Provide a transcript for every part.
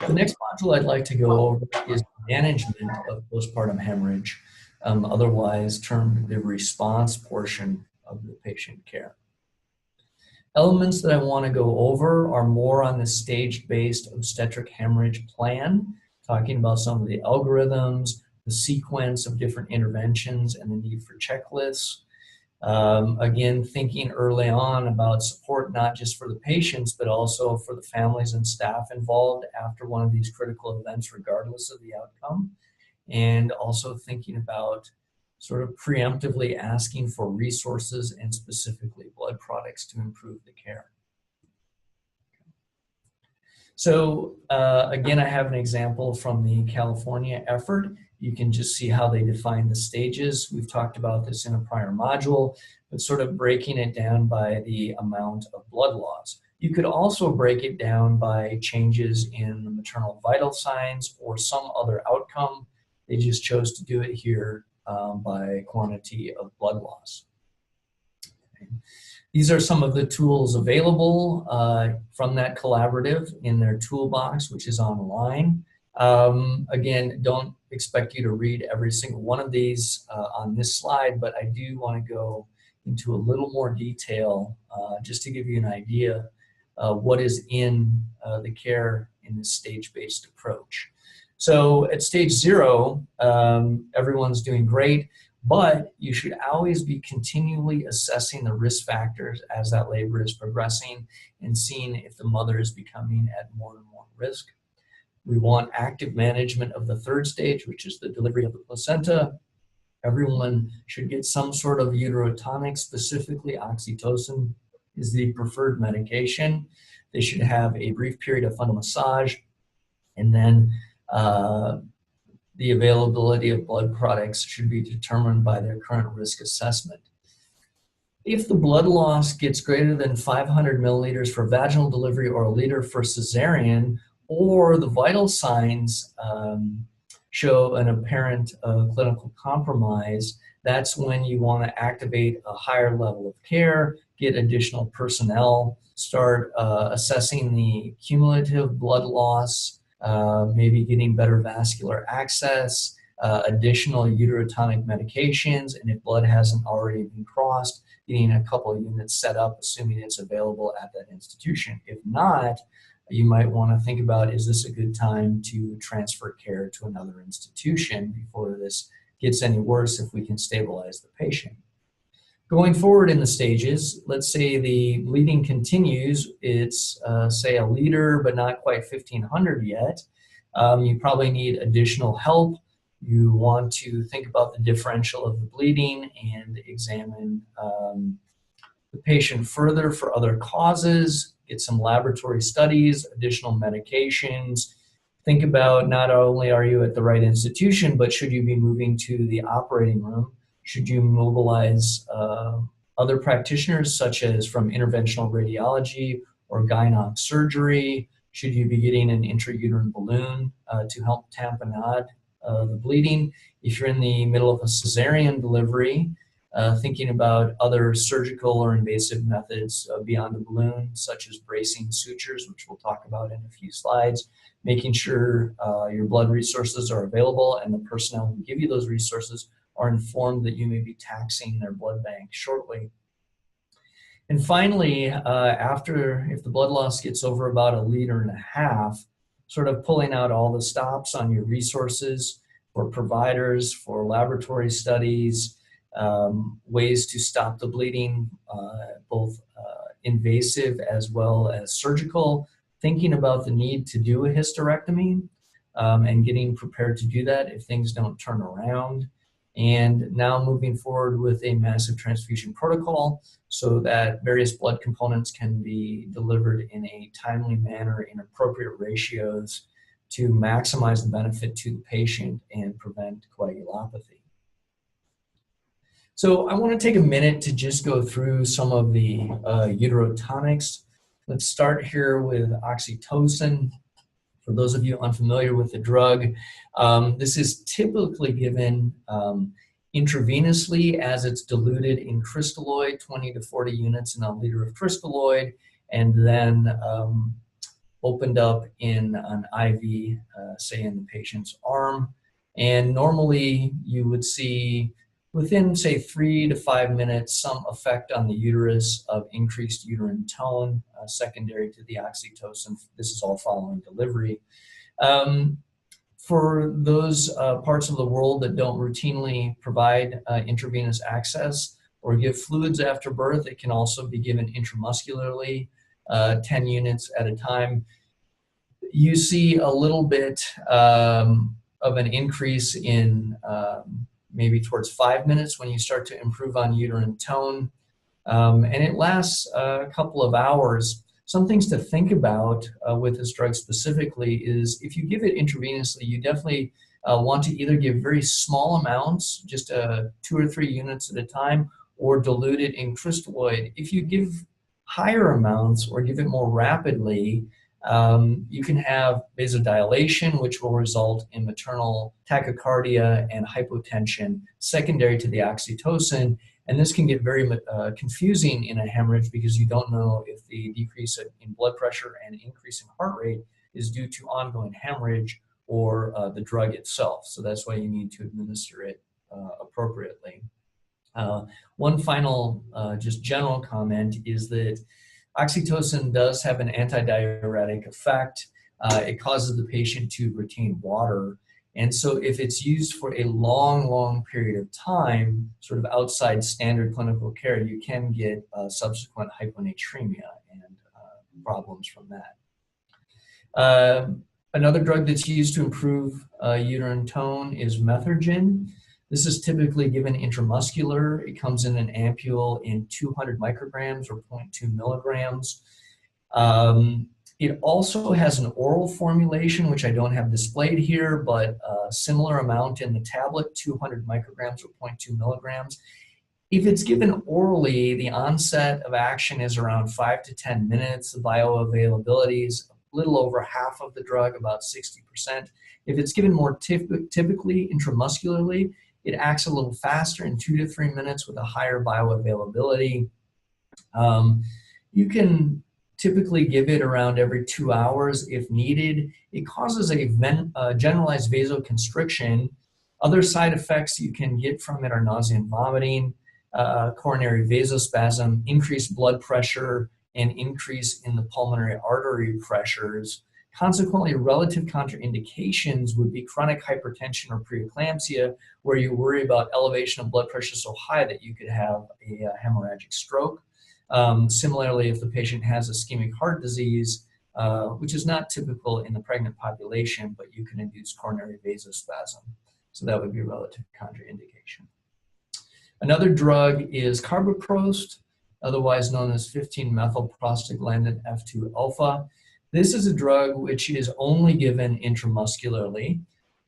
The next module I'd like to go over is management of postpartum hemorrhage, otherwise termed the response portion of the patient care. Elements that I want to go over are more on the stage-based obstetric hemorrhage plan, talking about some of the algorithms, the sequence of different interventions, and the need for checklists. Again, thinking early on about support, not just for the patients, but also for the families and staff involved after one of these critical events, regardless of the outcome. And also thinking about sort of preemptively asking for resources and specifically blood products to improve the care. So again, I have an example from the California effort. You can just see how they define the stages. We've talked about this in a prior module, but sort of breaking it down by the amount of blood loss. You could also break it down by changes in the maternal vital signs or some other outcome. They just chose to do it here by quantity of blood loss. Okay. These are some of the tools available from that collaborative in their toolbox, which is online. Again, don't expect you to read every single one of these on this slide, but I do want to go into a little more detail just to give you an idea of what is in the care in this stage-based approach. So at stage 0, everyone's doing great, but you should always be continually assessing the risk factors as that labor is progressing and seeing if the mother is becoming at more and more risk. We want active management of the 3rd stage, which is the delivery of the placenta. Everyone should get some sort of uterotonic, specifically oxytocin is the preferred medication. They should have a brief period of fundal massage, and then the availability of blood products should be determined by their current risk assessment. If the blood loss gets greater than 500 milliliters for vaginal delivery or a liter for cesarean, or the vital signs show an apparent clinical compromise, that's when you want to activate a higher level of care, get additional personnel, start assessing the cumulative blood loss, maybe getting better vascular access, additional uterotonic medications, and if blood hasn't already been crossed, getting a couple of units set up, assuming it's available at that institution. If not, you might want to think about, is this a good time to transfer care to another institution before this gets any worse if we can stabilize the patient. Going forward in the stages, let's say the bleeding continues, it's say a liter, but not quite 1,500 yet. You probably need additional help. You want to think about the differential of the bleeding and examine the patient further for other causes, get some laboratory studies, additional medications. Think about not only are you at the right institution, but should you be moving to the operating room? Should you mobilize other practitioners, such as from interventional radiology or gynec surgery? Should you be getting an intrauterine balloon to help tamponade the bleeding? If you're in the middle of a cesarean delivery, thinking about other surgical or invasive methods beyond the balloon, such as bracing sutures, which we'll talk about in a few slides, making sure your blood resources are available and the personnel who give you those resources are informed that you may be taxing their blood bank shortly. And finally, if the blood loss gets over about 1.5 liters, sort of pulling out all the stops on your resources for providers, for laboratory studies, ways to stop the bleeding, both invasive as well as surgical, thinking about the need to do a hysterectomy and getting prepared to do that if things don't turn around. And now moving forward with a massive transfusion protocol so that various blood components can be delivered in a timely manner in appropriate ratios to maximize the benefit to the patient and prevent coagulopathy. So I want to take a minute to just go through some of the uterotonics. Let's start here with oxytocin. For those of you unfamiliar with the drug, this is typically given intravenously as it's diluted in crystalloid, 20 to 40 units in a liter of crystalloid, and then opened up in an IV, say in the patient's arm. And normally you would see within, say, 3 to 5 minutes, some effect on the uterus of increased uterine tone secondary to the oxytocin. This is all following delivery. For those parts of the world that don't routinely provide intravenous access or give fluids after birth, it can also be given intramuscularly, 10 units at a time. You see a little bit of an increase in maybe towards 5 minutes when you start to improve on uterine tone. And it lasts a couple of hours. Some things to think about with this drug specifically is if you give it intravenously, you definitely want to either give very small amounts, just 2 or 3 units at a time, or dilute it in crystalloid. If you give higher amounts or give it more rapidly, you can have vasodilation, which will result in maternal tachycardia and hypotension secondary to the oxytocin. And this can get very confusing in a hemorrhage because you don't know if the decrease in blood pressure and increase in heart rate is due to ongoing hemorrhage or the drug itself. So that's why you need to administer it appropriately. One final just general comment is that oxytocin does have an antidiuretic effect. It causes the patient to retain water. And so if it's used for a long, long period of time, sort of outside standard clinical care, you can get subsequent hyponatremia and problems from that. Another drug that's used to improve uterine tone is Methergin. This is typically given intramuscular. It comes in an ampule in 200 micrograms or 0.2 milligrams. It also has an oral formulation, which I don't have displayed here, but a similar amount in the tablet, 200 micrograms or 0.2 milligrams. If it's given orally, the onset of action is around 5 to 10 minutes. The bioavailability is a little over half of the drug, about 60%. If it's given more typically intramuscularly, it acts a little faster in 2 to 3 minutes with a higher bioavailability. You can typically give it around every 2 hours if needed. It causes a generalized vasoconstriction. Other side effects you can get from it are nausea and vomiting, coronary vasospasm, increased blood pressure, and increase in the pulmonary artery pressures. Consequently, relative contraindications would be chronic hypertension or preeclampsia, where you worry about elevation of blood pressure so high that you could have a hemorrhagic stroke. Similarly, if the patient has ischemic heart disease, which is not typical in the pregnant population, but you can induce coronary vasospasm. So that would be a relative contraindication. Another drug is carboprost, otherwise known as 15-methylprostaglandin F2 alpha. This is a drug which is only given intramuscularly.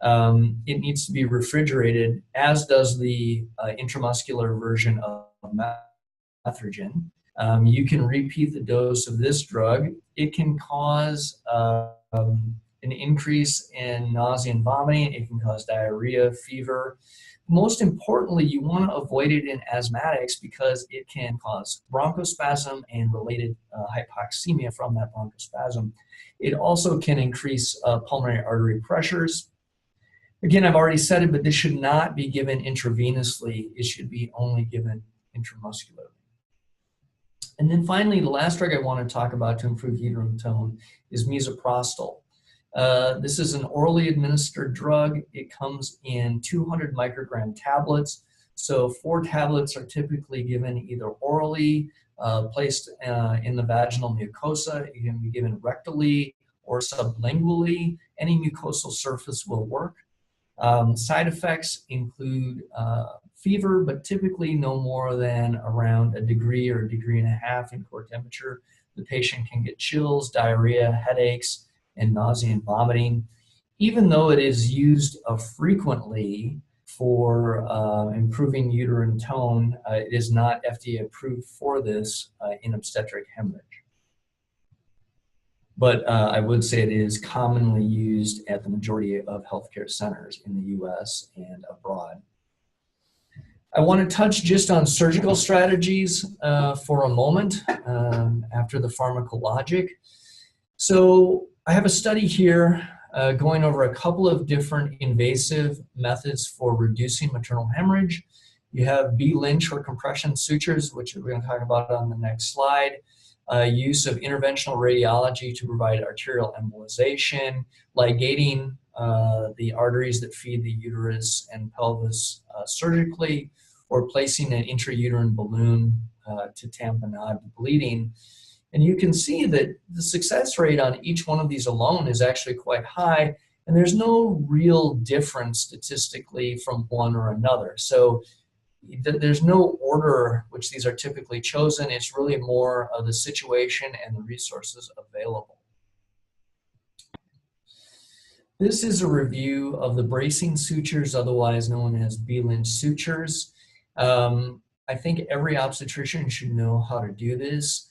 It needs to be refrigerated, as does the intramuscular version of Methergin. You can repeat the dose of this drug. It can cause an increase in nausea and vomiting. It can cause diarrhea, fever. Most importantly, you want to avoid it in asthmatics because it can cause bronchospasm and related hypoxemia from that bronchospasm. It also can increase pulmonary artery pressures. Again, I've already said it, but this should not be given intravenously. It should be only given intramuscularly. And then finally, the last drug I want to talk about to improve uterine tone is misoprostol. This is an orally administered drug. It comes in 200 microgram tablets. So 4 tablets are typically given either orally, placed in the vaginal mucosa. It can be given rectally or sublingually. Any mucosal surface will work. Side effects include fever, but typically no more than around 1 degree or 1.5 degrees in core temperature. The patient can get chills, diarrhea, headaches, and nausea and vomiting. Even though it is used frequently for improving uterine tone, it is not FDA approved for this in obstetric hemorrhage. But I would say it is commonly used at the majority of healthcare centers in the US and abroad. I want to touch just on surgical strategies for a moment after the pharmacologic. So I have a study here going over a couple of different invasive methods for reducing maternal hemorrhage. You have B-Lynch or compression sutures, which we're going to talk about on the next slide. Use of interventional radiology to provide arterial embolization, ligating the arteries that feed the uterus and pelvis surgically, or placing an intrauterine balloon to tamponade the bleeding. And you can see that the success rate on each one of these alone is actually quite high, and there's no real difference statistically from one or another. So there's no order which these are typically chosen. It's really more of the situation and the resources available. This is a review of the bracing sutures, otherwise known as B-Lynch sutures. I think every obstetrician should know how to do this.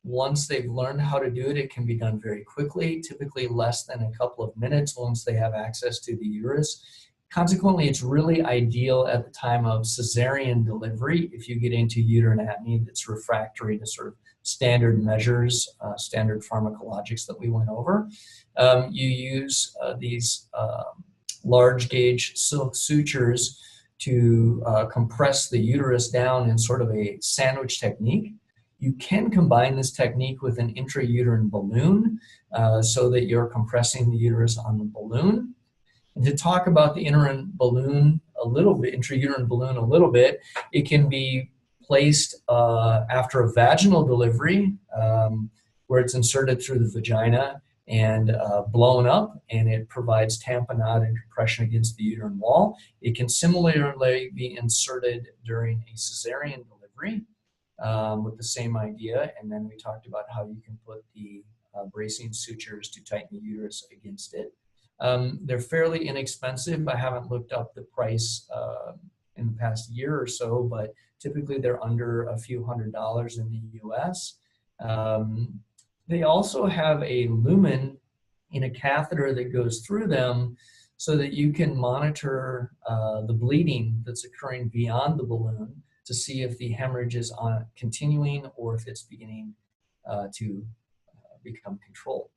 Once they've learned how to do it, it can be done very quickly, typically less than a couple of minutes once they have access to the uterus. Consequently, it's really ideal at the time of cesarean delivery if you get into uterine atony that's refractory to sort of standard measures, standard pharmacologics that we went over. You use these large gauge silk sutures to compress the uterus down in sort of a sandwich technique. You can combine this technique with an intrauterine balloon so that you're compressing the uterus on the balloon. And to talk about the intrauterine balloon a little bit, it can be placed after a vaginal delivery where it's inserted through the vagina and blown up, and it provides tamponade and compression against the uterine wall. It can similarly be inserted during a cesarean delivery with the same idea, and then we talked about how you can put the bracing sutures to tighten the uterus against it. They're fairly inexpensive. I haven't looked up the price in the past year or so, but typically they're under a few $100s in the US. They also have a lumen in a catheter that goes through them so that you can monitor the bleeding that's occurring beyond the balloon to see if the hemorrhage is continuing or if it's beginning to become controlled.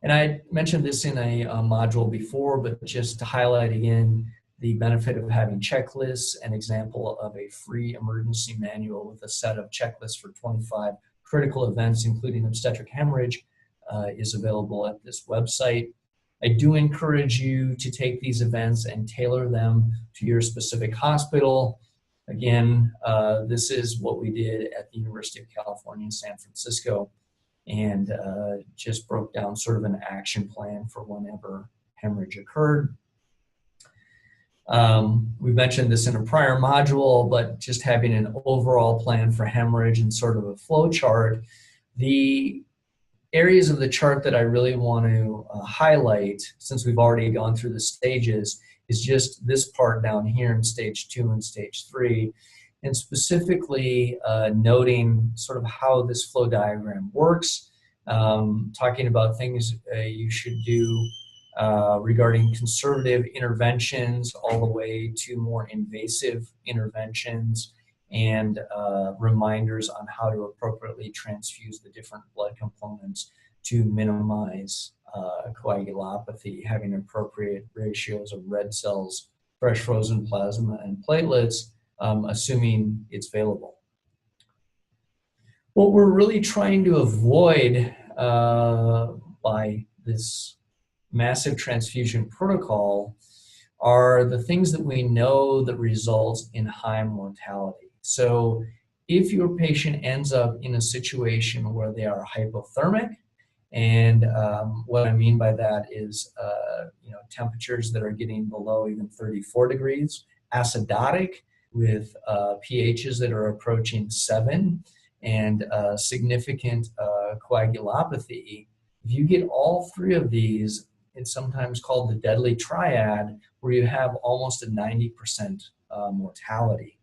And I mentioned this in a module before, but just to highlight again the benefit of having checklists, an example of a free emergency manual with a set of checklists for 25 critical events, including obstetric hemorrhage, is available at this website. I do encourage you to take these events and tailor them to your specific hospital. Again, this is what we did at the University of California in San Francisco, and just broke down sort of an action plan for whenever hemorrhage occurred. We mentioned this in a prior module, but just having an overall plan for hemorrhage and sort of a flow chart. The areas of the chart that I really want to highlight, since we've already gone through the stages, is just this part down here in stage 2 and stage 3. And specifically noting sort of how this flow diagram works, talking about things you should do regarding conservative interventions all the way to more invasive interventions, and reminders on how to appropriately transfuse the different blood components to minimize coagulopathy, having appropriate ratios of red cells, fresh frozen plasma, and platelets, assuming it's available. What we're really trying to avoid by this massive transfusion protocol are the things that we know that results in high mortality. So if your patient ends up in a situation where they are hypothermic, and what I mean by that is temperatures that are getting below even 34 degrees, acidotic with pHs that are approaching 7, and significant coagulopathy. If you get all 3 of these, it's sometimes called the deadly triad, where you have almost a 90% mortality.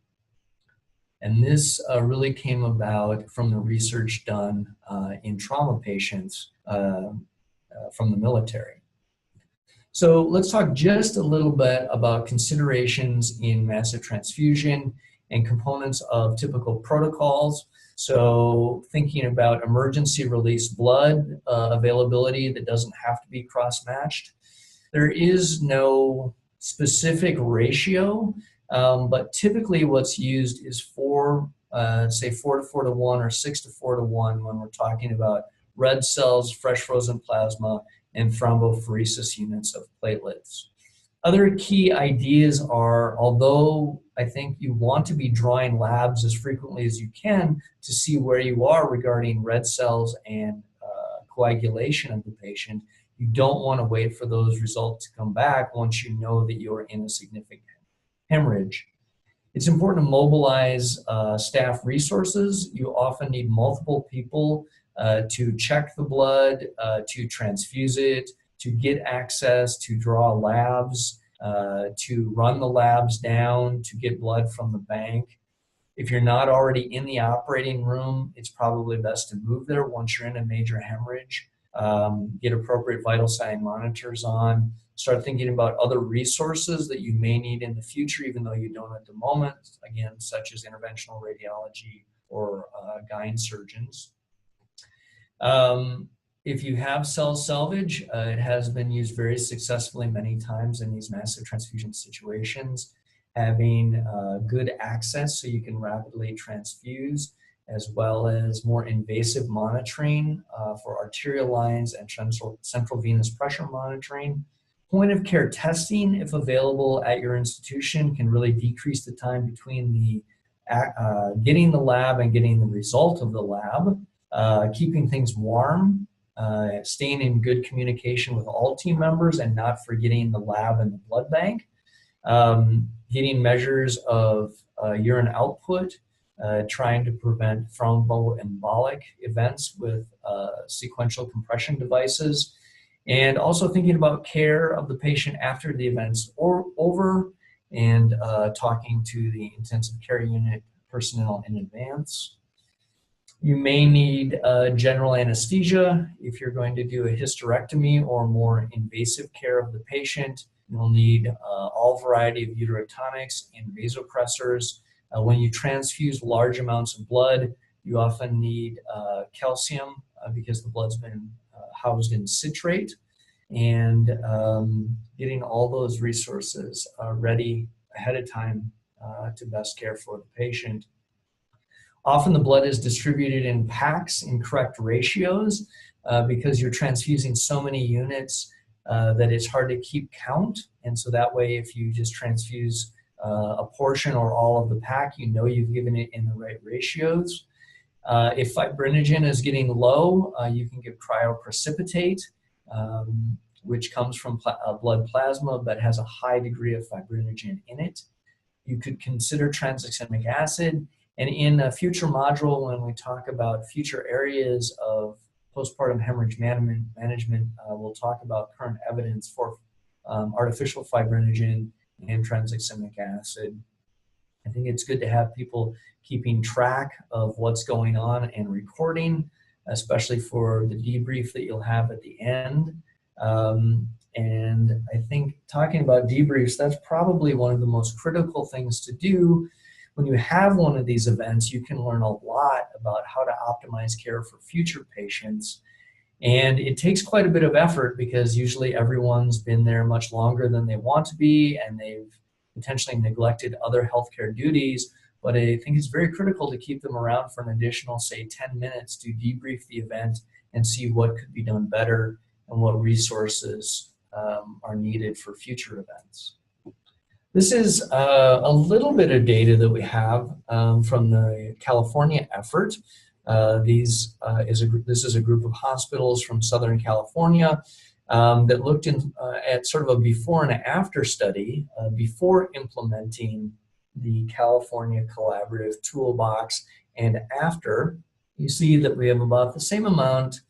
And this really came about from the research done in trauma patients from the military. So let's talk just a little bit about considerations in massive transfusion. and components of typical protocols. So thinking about emergency release blood availability that doesn't have to be cross-matched. There is no specific ratio, but typically what's used is say 4 to 4 to 1 or 6 to 4 to 1 when we're talking about red cells, fresh frozen plasma, and thrombophoresis units of platelets. Other key ideas are, although I think you want to be drawing labs as frequently as you can to see where you are regarding red cells and coagulation of the patient, you don't want to wait for those results to come back once you know that you're in a significant hemorrhage. It's important to mobilize staff resources. You often need multiple people to check the blood, to transfuse it, to get access, to draw labs, to run the labs down, to get blood from the bank. If you're not already in the operating room, it's probably best to move there once you're in a major hemorrhage. Get appropriate vital sign monitors on. Start thinking about other resources that you may need in the future, even though you don't at the moment, again, such as interventional radiology or gyne surgeons. If you have cell salvage, it has been used very successfully many times in these massive transfusion situations. Having good access so you can rapidly transfuse, as well as more invasive monitoring for arterial lines and central venous pressure monitoring. Point of care testing, if available at your institution, can really decrease the time between the getting the lab and getting the result of the lab. Keeping things warm, staying in good communication with all team members and not forgetting the lab and the blood bank. Getting measures of urine output, trying to prevent thromboembolic events with sequential compression devices, and also thinking about care of the patient after the event's over, and talking to the intensive care unit personnel in advance. You may need general anesthesia if you're going to do a hysterectomy or more invasive care of the patient. You'll need all variety of uterotonics and vasopressors. When you transfuse large amounts of blood, you often need calcium because the blood's been housed in citrate, and getting all those resources ready ahead of time to best care for the patient. Often the blood is distributed in packs in correct ratios because you're transfusing so many units that it's hard to keep count. And so that way, if you just transfuse a portion or all of the pack, you know you've given it in the right ratios. If fibrinogen is getting low, you can give cryoprecipitate, which comes from blood plasma but has a high degree of fibrinogen in it. You could consider tranexamic acid. And in a future module, when we talk about future areas of postpartum hemorrhage management, we'll talk about current evidence for artificial fibrinogen and tranexamic acid. I think it's good to have people keeping track of what's going on and recording, especially for the debrief that you'll have at the end. And I think talking about debriefs, that's probably one of the most critical things to do. When you have one of these events, you can learn a lot about how to optimize care for future patients. And it takes quite a bit of effort because usually everyone's been there much longer than they want to be, and they've potentially neglected other healthcare duties. But I think it's very critical to keep them around for an additional, say, 10 minutes to debrief the event and see what could be done better and what resources are needed for future events. This is a little bit of data that we have from the California effort. This is a group of hospitals from Southern California that looked at sort of a before and after study before implementing the California Collaborative Toolbox, and after. You see that we have about the same amount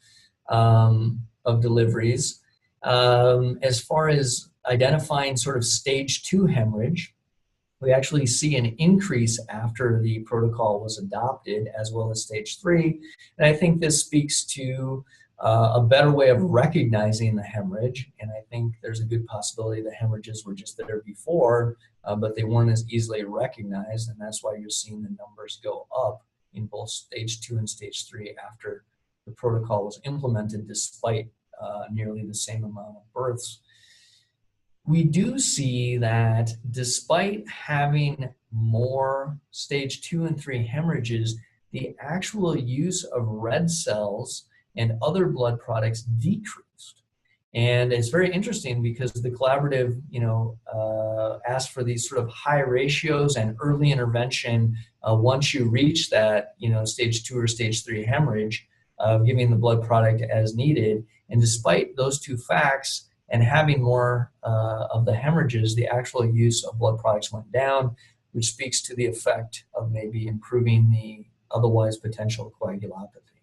of deliveries. As far as identifying sort of stage 2 hemorrhage, we actually see an increase after the protocol was adopted, as well as stage 3. And I think this speaks to a better way of recognizing the hemorrhage. And I think there's a good possibility the hemorrhages were just there before, but they weren't as easily recognized. And that's why you're seeing the numbers go up in both stage 2 and stage 3 after the protocol was implemented, despite nearly the same amount of births. We do see that despite having more stage 2 and 3 hemorrhages, the actual use of red cells and other blood products decreased. And it's very interesting because the collaborative, asked for these sort of high ratios and early intervention once you reach that, stage 2 or stage 3 hemorrhage, giving the blood product as needed. And despite those two facts, and having more of the hemorrhages, the actual use of blood products went down, which speaks to the effect of maybe improving the otherwise potential coagulopathy.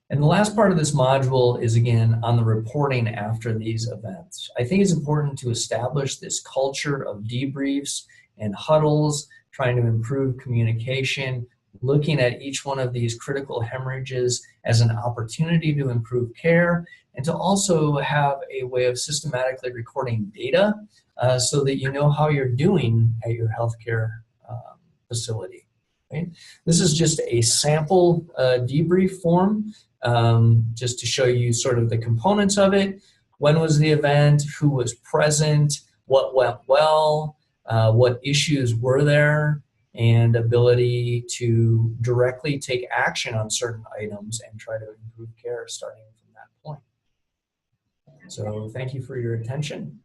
And the last part of this module is, again, on the reporting after these events. I think it's important to establish this culture of debriefs and huddles, trying to improve communication, looking at each one of these critical hemorrhages as an opportunity to improve care, and to also have a way of systematically recording data so that you know how you're doing at your healthcare facility. Right? This is just a sample debrief form, just to show you sort of the components of it. When was the event? Who was present? What went well? What issues were there? And ability to directly take action on certain items and try to improve care starting from that point. So thank you for your attention.